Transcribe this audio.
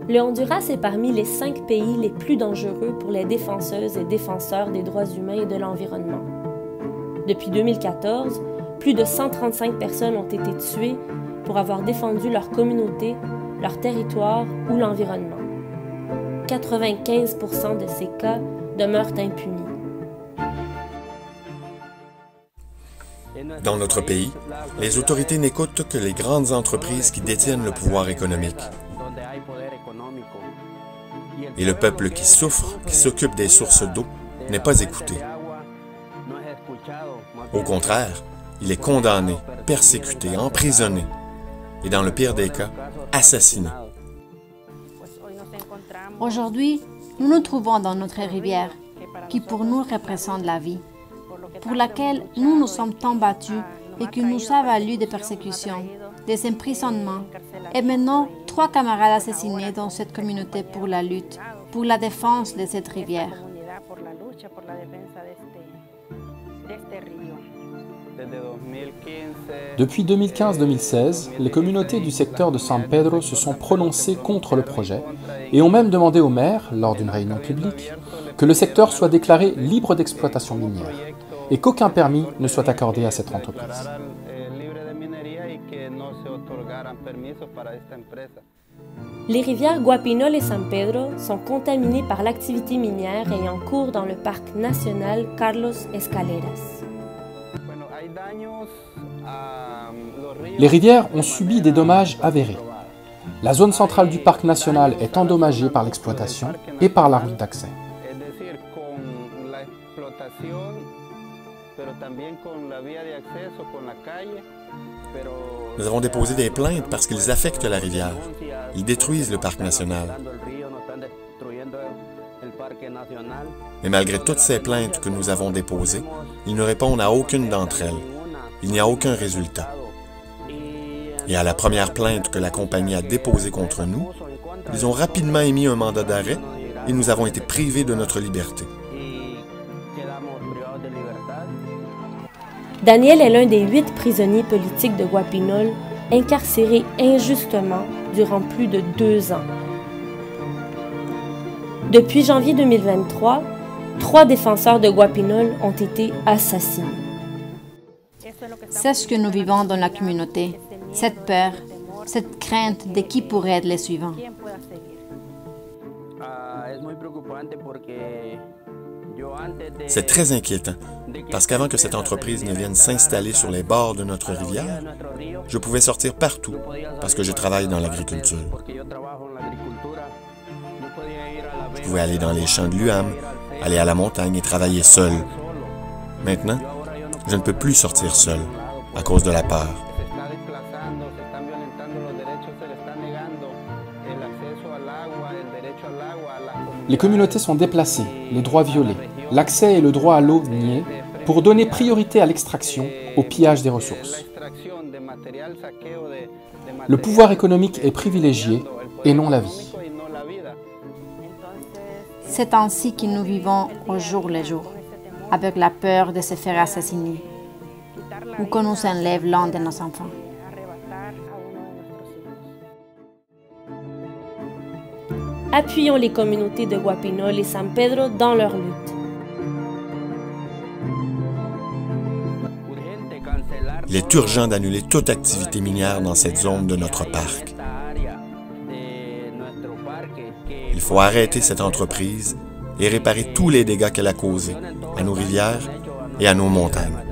Le Honduras est parmi les 5 pays les plus dangereux pour les défenseuses et défenseurs des droits humains et de l'environnement. Depuis 2014, plus de 135 personnes ont été tuées pour avoir défendu leur communauté, leur territoire ou l'environnement. 95% de ces cas demeurent impunis. Dans notre pays, les autorités n'écoutent que les grandes entreprises qui détiennent le pouvoir économique. Et le peuple qui souffre, qui s'occupe des sources d'eau, n'est pas écouté. Au contraire, il est condamné, persécuté, emprisonné et, dans le pire des cas, assassiné. Aujourd'hui, nous nous trouvons dans notre rivière, qui pour nous représente la vie, pour laquelle nous nous sommes tant battus et qui nous a valu des persécutions, des emprisonnements, et maintenant 3 camarades assassinés dans cette communauté pour la lutte, pour la défense de cette rivière. Depuis 2015-2016, les communautés du secteur de San Pedro se sont prononcées contre le projet et ont même demandé au maire, lors d'une réunion publique, que le secteur soit déclaré libre d'exploitation minière et qu'aucun permis ne soit accordé à cette entreprise. Les rivières Guapinol et San Pedro sont contaminées par l'activité minière ayant cours dans le parc national Carlos Escaleras. Les rivières ont subi des dommages avérés. La zone centrale du parc national est endommagée par l'exploitation et par la route d'accès. Nous avons déposé des plaintes parce qu'ils affectent la rivière. Ils détruisent le parc national. Mais malgré toutes ces plaintes que nous avons déposées, ils ne répondent à aucune d'entre elles. Il n'y a aucun résultat. Et à la première plainte que la compagnie a déposée contre nous, ils ont rapidement émis un mandat d'arrêt et nous avons été privés de notre liberté. Daniel est l'un des 8 prisonniers politiques de Guapinol, incarcérés injustement durant plus de 2 ans. Depuis janvier 2023, 3 défenseurs de Guapinol ont été assassinés. C'est ce que nous vivons dans la communauté, cette peur, cette crainte de qui pourrait être les suivants. C'est très inquiétant, parce qu'avant que cette entreprise ne vienne s'installer sur les bords de notre rivière, je pouvais sortir partout, parce que je travaille dans l'agriculture. Je pouvais aller dans les champs de l'UAM, aller à la montagne et travailler seul. Maintenant, je ne peux plus sortir seul, à cause de la peur. Les communautés sont déplacées, les droits violés, l'accès et le droit à l'eau niés, pour donner priorité à l'extraction, au pillage des ressources. Le pouvoir économique est privilégié et non la vie. C'est ainsi que nous vivons au jour le jour, avec la peur de se faire assassiner, ou qu'on nous enlève l'un de nos enfants. Appuyons les communautés de Guapinol et San Pedro dans leur lutte. Il est urgent d'annuler toute activité minière dans cette zone de notre parc. Il faut arrêter cette entreprise et réparer tous les dégâts qu'elle a causés à nos rivières et à nos montagnes.